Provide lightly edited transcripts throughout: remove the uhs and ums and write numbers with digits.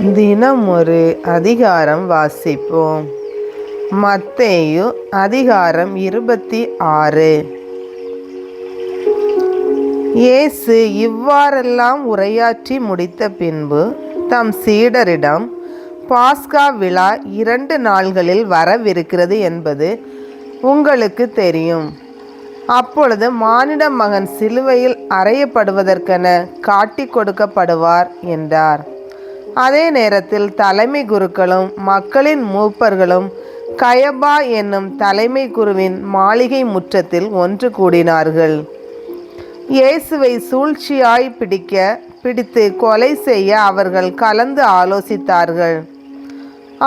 தினம் ஒரு அதிகாரம் வாசிப்போம். மத்தேயு அதிகாரம் 26. இயேசு இவ்வாறெல்லாம் உரையாற்றி முடித்த பின்பு தம் சீடரிடம், பாஸ்கா விழா 2 நாள்களில் வரவிருக்கிறது என்பது உங்களுக்கு தெரியும். அப்பொழுது மானிட மகன் சிலுவையில் அறையப்படுவதற்கென காட்டிக் கொடுக்கப்படுவார் என்றார். அதே நேரத்தில் தலைமை குருக்களும் மக்களின் மூப்பர்களும் கயபா என்னும் தலைமை குருவின் மாளிகை முற்றத்தில் ஒன்று கூடினார்கள். இயேசுவை சூழ்ச்சியாய் பிடித்து கொலை செய்ய அவர்கள் கலந்து ஆலோசித்தார்கள்.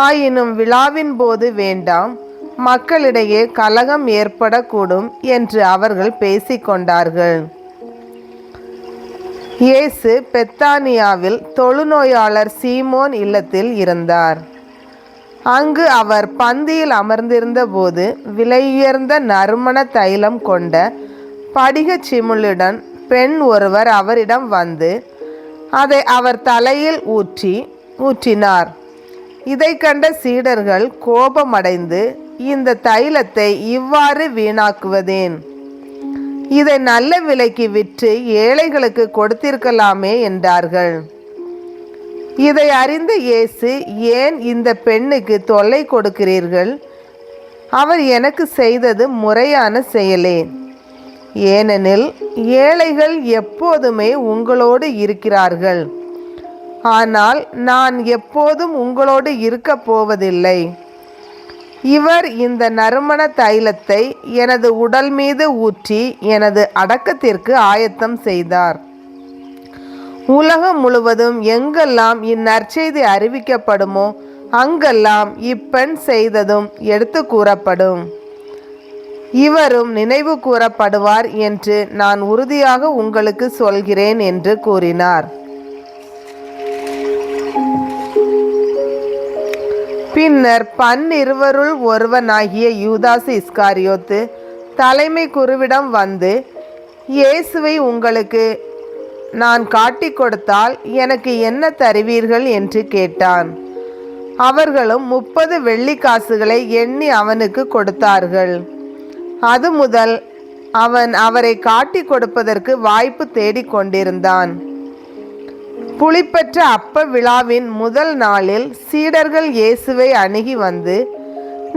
ஆயினும் விழாவின் போது வேண்டாம், மக்களிடையே கலகம் ஏற்படக்கூடும் என்று அவர்கள் பேசிக்கொண்டார்கள். இயேசு பெத்தானியாவில் தொழுநோயாளர் சீமோன் இல்லத்தில் இருந்தார். அங்கு அவர் பந்தியில் அமர்ந்திருந்த போது விலையுயர்ந்த நறுமண தைலம் கொண்ட படிகச் சிமிழுடன் பெண் ஒருவர் அவரிடம் வந்து அதை அவர் தலையில் ஊற்றினார். இதை கண்ட சீடர்கள் கோபமடைந்து, இந்த தைலத்தை இவ்வாறு வீணாக்குவதேன்? இதை நல்ல விலைக்கு விற்று ஏழைகளுக்கு கொடுத்திருக்கலாமே என்றார்கள். இதை அறிந்த இயேசு, ஏன் இந்த பெண்ணுக்கு தொல்லை கொடுக்கிறீர்கள்? அவர் எனக்கு செய்தது முறையான செயலே. ஏனெனில் ஏழைகள் எப்போதுமே உங்களோடு இருக்கிறார்கள், ஆனால் நான் எப்போதும் உங்களோடு இருக்கப் போவதில்லை. இவர் இந்த நறுமண தைலத்தை எனது உடல் மீது ஊற்றி எனது அடக்கத்திற்கு ஆயத்தம் செய்தார். உலகம் முழுவதும் எங்கெல்லாம் இந்நற்செய்தி அறிவிக்கப்படுமோ அங்கெல்லாம் இப்பெண் செய்ததும் எடுத்து கூறப்படும். இவரும் நினைவு கூறப்படுவார் என்று நான் உறுதியாக உங்களுக்கு சொல்கிறேன் என்று கூறினார். பின்னர் 12 ஒருவனாகிய யூதாசு இஸ்காரியோத்து தலைமை குருவிடம் வந்து, இயேசுவை உங்களுக்கு நான் காட்டிக் கொடுத்தால் எனக்கு என்ன தருவீர்கள் என்று கேட்டான். அவர்களும் 30 வெள்ளிக்காசுகளை எண்ணி அவனுக்கு கொடுத்தார்கள். அது முதல் அவன் அவரை காட்டிக் கொடுப்பதற்கு வாய்ப்பு தேடிக்கொண்டிருந்தான். புளிப்பற்ற அப்ப விழாவின் முதல் நாளில் சீடர்கள் இயேசுவை அணுகி வந்து,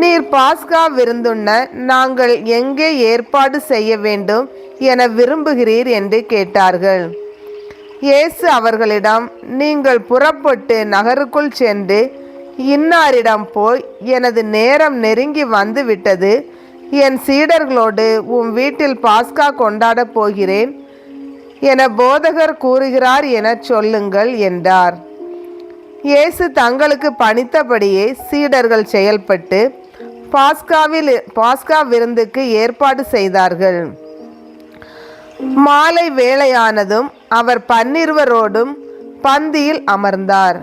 நீர் பாஸ்கா விருந்துண்ண நாங்கள் எங்கே ஏற்பாடு செய்ய வேண்டும் என விரும்புகிறீர் என்று கேட்டார்கள். இயேசு அவர்களிடம், நீங்கள் புறப்பட்டு நகருக்குள் சென்று இன்னாரிடம் போய், எனது நேரம் நெருங்கி வந்து விட்டது, என் சீடர்களோடு வீட்டில் பாஸ்கா கொண்டாடப் போகிறேன் என போதகர் கூறுகிறார் என சொல்லுங்கள் என்றார். இயேசு தங்களுக்கு பணித்தபடியே சீடர்கள் செயல்பட்டு பாஸ்கா விருந்துக்கு ஏற்பாடு செய்தார்கள். மாலை வேளையானதும் அவர் 12 பந்தியில் அமர்ந்தார்.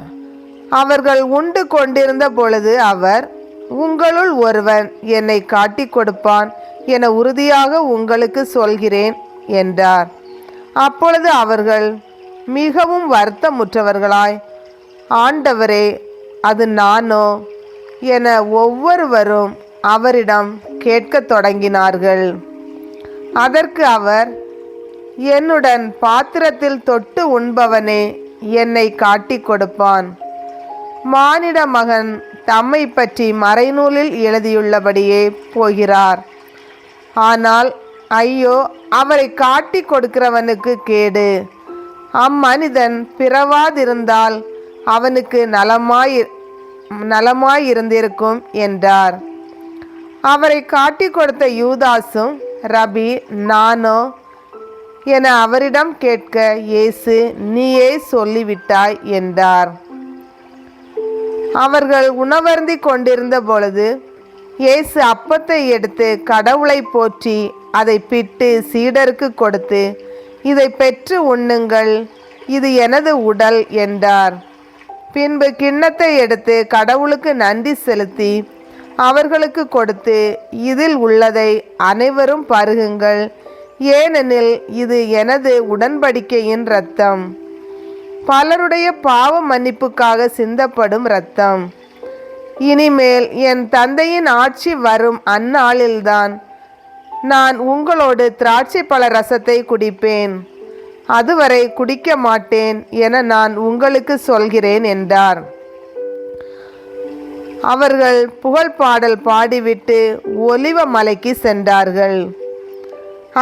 அவர்கள் உண்டு கொண்டிருந்த பொழுது அவர், உங்களுள் ஒருவன் என்னை காட்டிக் கொடுப்பான் என உறுதியாக உங்களுக்கு சொல்கிறேன் என்றார். அப்பொழுது அவர்கள் மிகவும் வருத்தமுற்றவர்களாய், ஆண்டவரே, அது நானோ என ஒவ்வொருவரும் அவரிடம் கேட்கத் தொடங்கினார்கள். அதற்கு அவர், என்னுடன் பாத்திரத்தில் தொட்டு உண்பவனே என்னை காட்டிக் கொடுப்பான். மானிட மகன் தம்மை பற்றி மறைநூலில் எழுதியுள்ளபடியே போகிறார். ஆனால் ஐயோ, அவரை காட்டிக் கொடுக்கிறவனுக்கு கேடு. அம்மனிதன் பிறவாதிருந்தால் அவனுக்கு நலமாயிருந்திருக்கும் என்றார். அவரை காட்டிக் கொடுத்த யூதாசும், ரபி, நானோ என அவரிடம் கேட்க, இயேசு, நீயே சொல்லிவிட்டாய் என்றார். அவர்கள் உணவருந்தி கொண்டிருந்த பொழுது இயேசு அப்பத்தை எடுத்து கடவுளை போற்றி அதை பிட்டு சீடருக்கு கொடுத்து, இதை பெற்று உண்ணுங்கள், இது எனது உடல் என்றார். பின்பு கிண்ணத்தை எடுத்து கடவுளுக்கு நன்றி செலுத்தி அவர்களுக்கு கொடுத்து, இதில் உள்ளதை அனைவரும் பருகுங்கள், ஏனெனில் இது எனது உடன்படிக்கையின் இரத்தம். பலருடைய பாவ மன்னிப்புக்காக சிந்தப்படும் இரத்தம். இனிமேல் என் தந்தையின் ஆட்சி வரும் அந்நாளில்தான் நான் உங்களோடு திராட்சை பழ ரசத்தை குடிப்பேன். அதுவரை குடிக்க மாட்டேன் என நான் உங்களுக்கு சொல்கிறேன் என்றார். அவர்கள் புகழ் பாடல் பாடிவிட்டு ஒலிவ மலைக்கு சென்றார்கள்.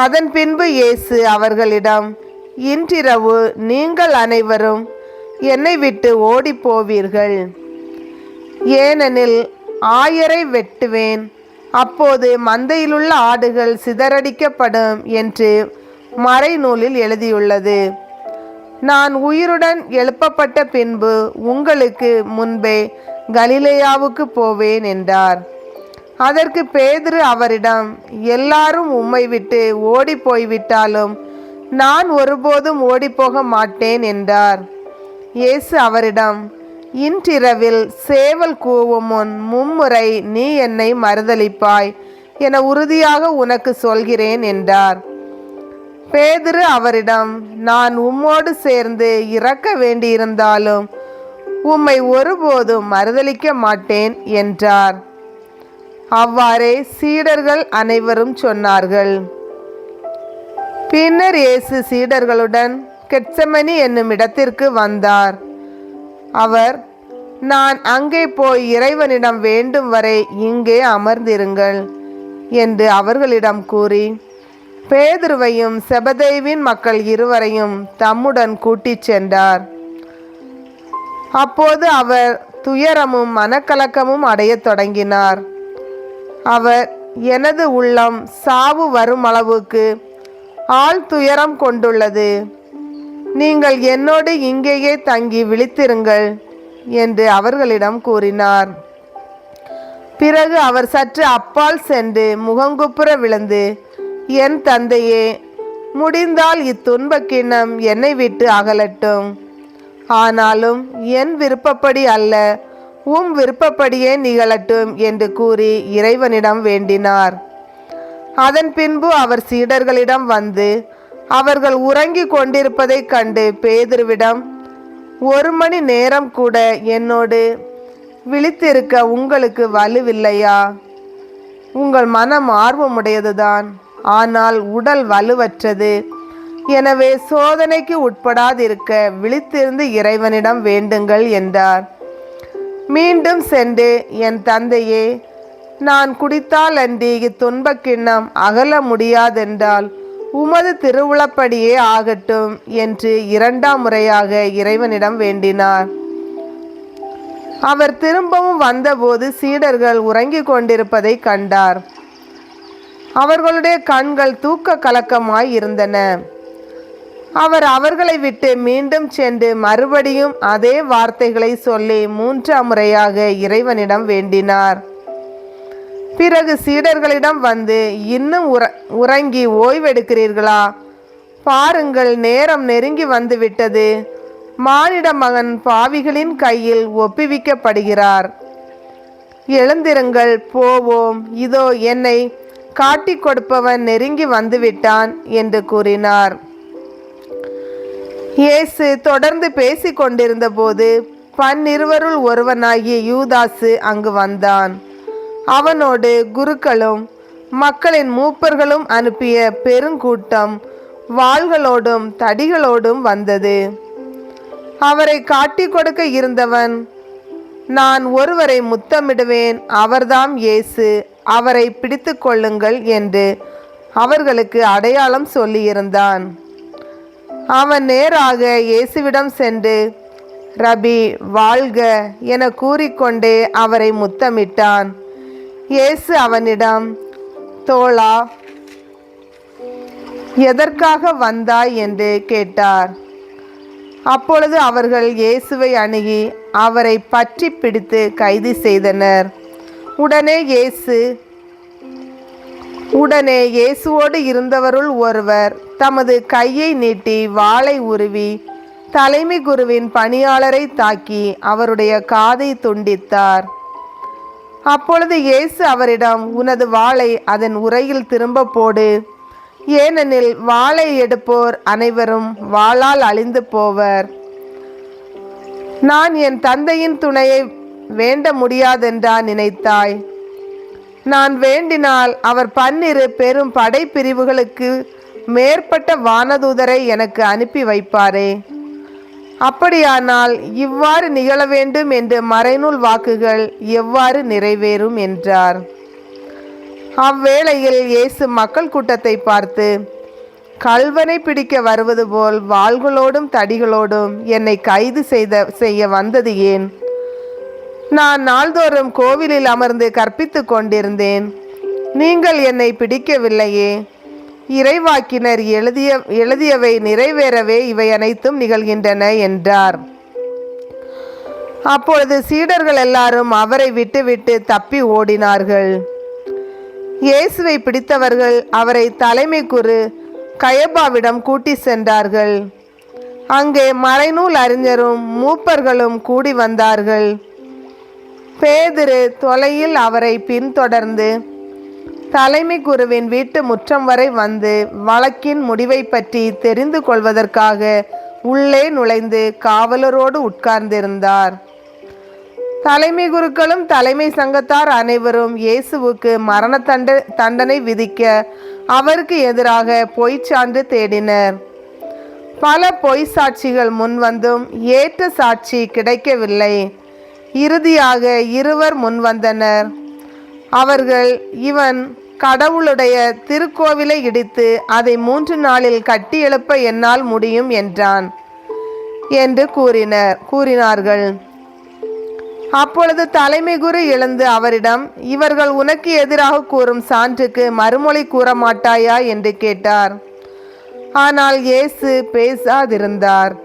அதன் பின்பு இயேசு அவர்களிடம், இன்றிரவு நீங்கள் அனைவரும் என்னை விட்டு ஓடி போவீர்கள். ஏனெனில் ஆயரை வெட்டுவேன், அப்போது மந்தையிலுள்ள ஆடுகள் சிதறடிக்கப்படும் என்று மறைநூலில் எழுதியுள்ளது. நான் உயிருடன் எழுப்பப்பட்ட பின்பு உங்களுக்கு முன்பே கலிலேயாவுக்கு போவேன் என்றார். அதற்கு பேதுரு அவரிடம், எல்லாரும் உம்மை விட்டு ஓடி போய்விட்டாலும் நான் ஒருபோதும் ஓடிப்போக மாட்டேன் என்றார். இயேசு அவரிடம், இன்றிரவில் சேவல் கூவும் முன் மும்முறை நீ என்னை மறுதலிப்பாய் என உறுதியாக உனக்கு சொல்கிறேன் என்றார். பேதுரு அவரிடம், நான் உம்மோடு சேர்ந்து இறக்க வேண்டியிருந்தாலும் உம்மை ஒருபோதும் மறுதலிக்க மாட்டேன் என்றார். அவ்வாறே சீடர்கள் அனைவரும் சொன்னார்கள். பின்னர் இயேசு சீடர்களுடன் கெத்செமனி என்னும் இடத்திற்கு வந்தார். அவர், நான் அங்கே போய் இறைவனிடம் வேண்டும் வரை இங்கே அமர்ந்திருங்கள் என்று அவர்களிடம் கூறி பேதுருவையும் செபதேவின் மக்கள் இருவரையும் தம்முடன் கூட்டிச் சென்றார். அப்போது அவர் துயரமும் மனக்கலக்கமும் அடையத் தொடங்கினார். அவர், எனது உள்ளம் சாவு வரும் அளவுக்கு ஆள் துயரம் கொண்டுள்ளது, நீங்கள் என்னோடு இங்கேயே தங்கி விழித்திருங்கள் என்று அவர்களிடம் கூறினார். பிறகு அவர் சற்று அப்பால் சென்று முகங்குப்புற விழுந்து, என் தந்தையே, முடிந்தால் இத்துன்பக் கிண்ணம் என்னை விட்டு அகலட்டும். ஆனாலும் என் விருப்பப்படி அல்ல, உம் விருப்பப்படியே நிகழட்டும் என்று கூறி இறைவனிடம் வேண்டினார். அதன் பின்பு அவர் சீடர்களிடம் வந்து அவர்கள் உறங்கிக் கொண்டிருப்பதைக் கண்டு பேதுருவிடம், 1 மணி நேரம் கூட என்னோடு விழித்திருக்க உங்களுக்கு வலுவில்லையா? உங்கள் மனம் ஆர்வமுடையதுதான், ஆனால் உடல் வலுவற்றது. எனவே சோதனைக்கு உட்படாதிருக்க விழித்திருந்து இறைவனிடம் வேண்டுங்கள் என்றார். மீண்டும் சென்று, என் தந்தையே, நான் குடித்தால் அன்றி இத்துன்பக் கிண்ணம் அகல முடியாதென்றால் உமது திருவுளப்படியே ஆகட்டும் என்று 2ஆம் முறையாக இறைவனிடம் வேண்டினார். அவர் திரும்பவும் வந்தபோது சீடர்கள் உறங்கிக் கொண்டிருப்பதை கண்டார். அவர்களுடைய கண்கள் தூக்க கலக்கமாய் இருந்தன. அவர் அவர்களை விட்டு மீண்டும் சென்று மறுபடியும் அதே வார்த்தைகளை சொல்லி 3ஆம் முறையாக இறைவனிடம் வேண்டினார். பிறகு சீடர்களிடம் வந்து, இன்னும் உறங்கி ஓய்வெடுக்கிறீர்களா? பாருங்கள், நேரம் நெருங்கி வந்து விட்டது. மானிட மகன் பாவிகளின் கையில் ஒப்புவிக்கப்படுகிறார். எழுந்திருங்கள், போவோம். இதோ என்னை காட்டிக் கொடுப்பவன் நெருங்கி வந்துவிட்டான் என்று கூறினார். இயேசு தொடர்ந்து பேசிக் கொண்டிருந்த போது 12 ஒருவனாகிய யூதாசு அங்கு வந்தான். அவனோடு குருக்களும் மக்களின் மூப்பர்களும் அனுப்பிய பெருங்கூட்டம் வாள்களோடும் தடிகளோடும் வந்தது. அவரை காட்டிக் கொடுக்க இருந்தவன், நான் ஒருவரை முத்தமிடுவேன், அவர்தாம் இயேசு, அவரை பிடித்து கொள்ளுங்கள் என்று அவர்களுக்கு அடையாளம் சொல்லியிருந்தான். அவன் நேராக இயேசுவிடம் சென்று, ரபி, வாழ்க என கூறிக்கொண்டே அவரை முத்தமிட்டான். இயேசு அவனிடம், தோழா, எதற்காக வந்தாய் என்று கேட்டார். அப்பொழுது அவர்கள் இயேசுவை அணுகி அவரை பற்றி பிடித்து கைது செய்தனர். உடனே இயேசுவோடு இருந்தவருள் ஒருவர் தமது கையை நீட்டி வாளை உருவி தலைமை குருவின் பணியாளரை தாக்கி அவருடைய காதை துண்டித்தார். அப்பொழுது இயேசு அவரிடம், உனது வாளை அதன் உறையில் திரும்ப போடு, ஏனெனில் வாளை எடுப்போர் அனைவரும் வாளால் அழிந்து போவர். நான் என் தந்தையின் துணையை வேண்ட முடியாதென்றா நினைத்தாய்? நான் வேண்டினால் அவர் 12 பெரும் படைப்பிரிவுகளுக்கு மேற்பட்ட வானதூதரை எனக்கு அனுப்பி வைப்பாரே. அப்படியானால் இவ்வாறு நிகழ வேண்டும் என்று மறைநூல் வாக்குகள் எவ்வாறு நிறைவேறும் என்றார். அவ்வேளையில் இயேசு மக்கள் கூட்டத்தை பார்த்து, கள்வனை பிடிக்க வருவது போல் வாள்களோடும் தடிகளோடும் என்னை கைது செய்ய வந்தது ஏன்? நான் நாள்தோறும் கோவிலில் அமர்ந்து கற்பித்து கொண்டிருந்தேன், நீங்கள் என்னை பிடிக்கவில்லையே. இறைவாக்கினர் எழுதியவை நிறைவேறவே இவை அனைத்தும் நிகழ்கின்றன என்றார். அப்பொழுது சீடர்கள் எல்லாரும் அவரை விட்டுவிட்டு தப்பி ஓடினார்கள். இயேசுவை பிடித்தவர்கள் அவரை தலைமை குரு கயபாவிடம் கூட்டி சென்றார்கள். அங்கே மறைநூல் அறிஞரும் மூப்பர்களும் கூடி வந்தார்கள். பேதுரு தொலையில் அவரை பின்தொடர்ந்து தலைமை குருவின் வீட்டு முற்றம் வரை வந்து வழக்கின் முடிவை பற்றி தெரிந்து கொள்வதற்காக உள்ளே நுழைந்து காவலரோடு உட்கார்ந்திருந்தார். தலைமை குருக்களும் தலைமை சங்கத்தார் அனைவரும் இயேசுவுக்கு மரண தண்டனை விதிக்க அவருக்கு எதிராக பொய்ச்சான்று தேடினர். பல பொய் சாட்சிகள் முன்வந்தும் ஏற்ற சாட்சி கிடைக்கவில்லை. இறுதியாக 2 முன்வந்தனர். அவர்கள், இவன் கடவுளுடைய திருக்கோவிலை இடித்து அதை 3 நாளில் கட்டி எழுப்ப என்னால் முடியும் என்றான் என்று கூறினார்கள். அப்பொழுது தலைமை குரு எழுந்து அவரிடம், இவர்கள் உனக்கு எதிராக கூறும் சான்றுக்கு மறுமொழி கூற மாட்டாயா என்று கேட்டார். ஆனால் இயேசு பேசாதிருந்தார்.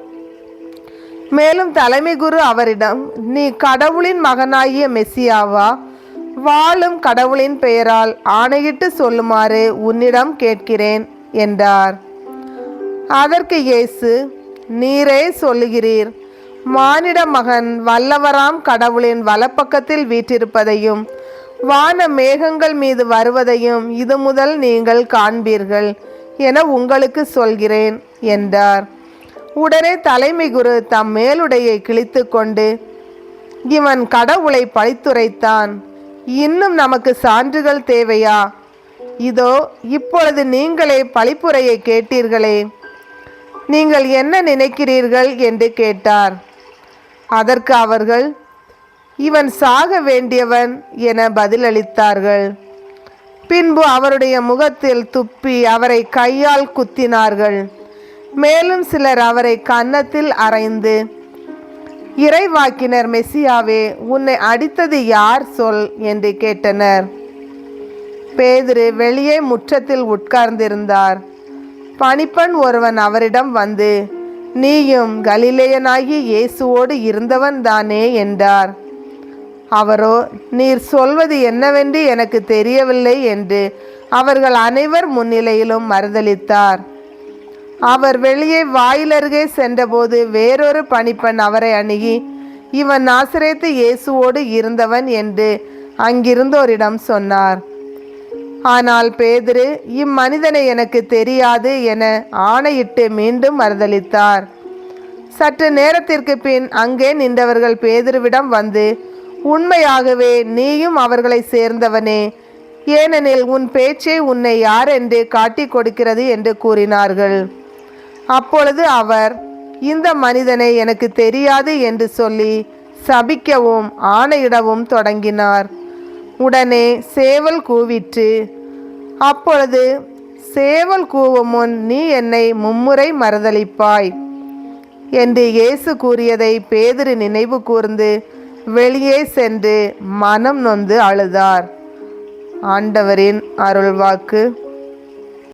மேலும் தலைமை குரு அவரிடம், நீ கடவுளின் மகனாகிய மெசியாவா? வாழும் கடவுளின் பெயரால் ஆணையிட்டு சொல்லுமாறு உன்னிடம் கேட்கிறேன் என்றார். அதற்கு இயேசு, நீரே சொல்லுகிறீர். மானிட மகன் வல்லவராம் கடவுளின் வலப்பக்கத்தில் வீற்றிருப்பதையும் வான மேகங்கள் மீது வருவதையும் இது முதல் நீங்கள் காண்பீர்கள் என உங்களுக்கு சொல்கிறேன் என்றார். உடனே தலைமை குரு தம் மேலுடையை கிழித்து கொண்டு, இவன் கடவுளை பழித்துரைத்தான். இன்னும் நமக்கு சான்றுகள் தேவையா? இதோ இப்பொழுது நீங்களே பழிப்புரையை கேட்டீர்களே, நீங்கள் என்ன நினைக்கிறீர்கள் என்று கேட்டார். அதற்கு அவர்கள், இவன் சாக வேண்டியவன் என பதிலளித்தார்கள். பின்பு அவருடைய முகத்தில் துப்பி அவரை கையால் குத்தினார்கள். மேலும் சிலர் அவரை கன்னத்தில் அறைந்து, இறைவாக்கினர் மெசியாவே, உன்னை அடித்தது யார் சொல் என்று கேட்டனர். பேதுரு வெளியே முற்றத்தில் உட்கார்ந்திருந்தார். பணிப்பெண் ஒருவன் அவரிடம் வந்து, நீயும் கலிலேயனாகி இயேசுவோடு இருந்தவன் தானே என்றார். அவரோ, நீர் சொல்வது என்னவென்று எனக்கு தெரியவில்லை என்று அவர்கள் அனைவர் முன்னிலையிலும் மறுதலித்தார். அவர் வெளியே வாயிலருகே சென்றபோது வேறொரு பணிப்பெண் அவரை அணுகி, இவன் நாசரேத்து இயேசுவோடு இருந்தவன் என்று அங்கிருந்தோரிடம் சொன்னார். ஆனால் பேதுரு, இம்மனிதனை எனக்கு தெரியாது என ஆணையிட்டு மீண்டும் மறுதலித்தார். சற்று நேரத்திற்கு பின் அங்கே நின்றவர்கள் பேதுருவிடம் வந்து, உண்மையாகவே நீயும் அவர்களை சேர்ந்தவனே, ஏனெனில் உன் பேச்சே உன்னை யார் என்று காட்டி கொடுக்கிறது என்று கூறினார்கள். அப்பொழுது அவர், இந்த மனிதனை எனக்கு தெரியாது என்று சொல்லி சபிக்கவும் ஆணையிடவும் தொடங்கினார். உடனே சேவல் கூவிற்று. அப்பொழுது சேவல் கூவும் முன் நீ என்னை 3 முறை மறுதலிப்பாய் என்று இயேசு கூறியதை பேதுரு நினைவு கூர்ந்து வெளியே சென்று மனம் நொந்து அழுதார். ஆண்டவரின் அருள்வாக்கு.